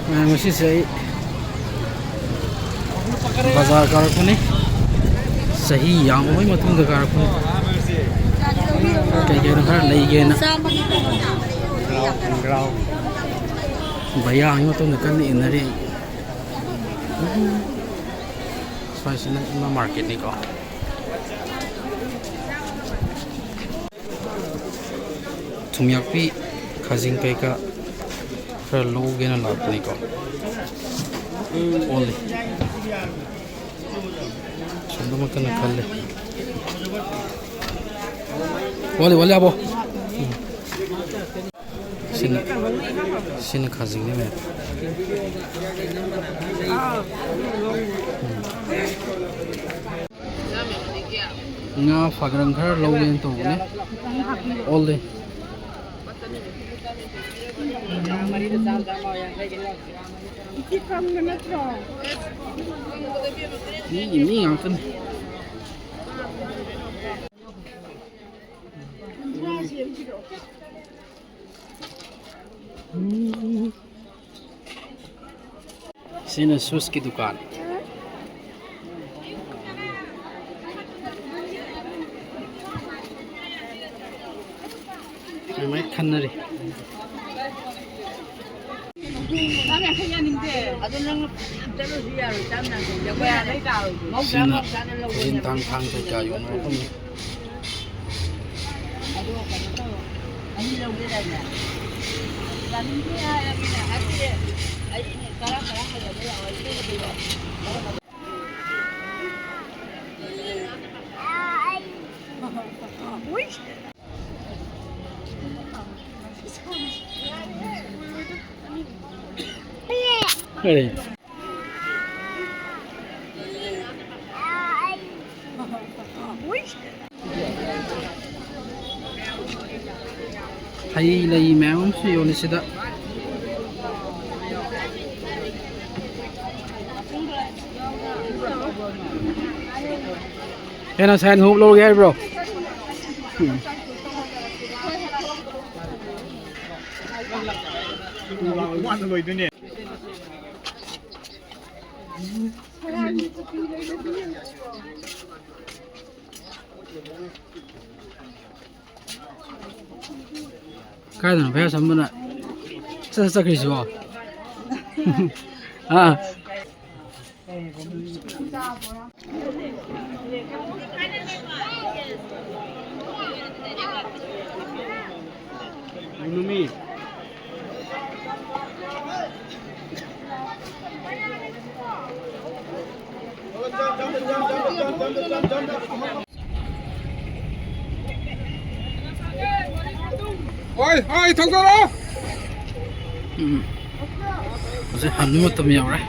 Masih bazar karakuni sahi yang mai matung da karakuni kai kai har lei ge na grau baya ang matung da kan in ri spice na market ni ko thumyak pi khajing kai ka fra lo ge na lat ni ko only Sudah makan nakal le. Wali abo. Sini khazing ni me. Nga fagrang khar logen to ne. Only. Ini yang kan. Sini sus की दुकान मैं खाना रे Jin tang tang ke kayu nó không Đây. Hay lay méo siêu này sẽ đó. Cái nào sen hộp lô ghê bro. Cái thằng bé sắm bên này, sao cái gì vậy? À. Minumi. Ôi, thông ra đó. Sẽ hẳn một tầm nhiều đấy.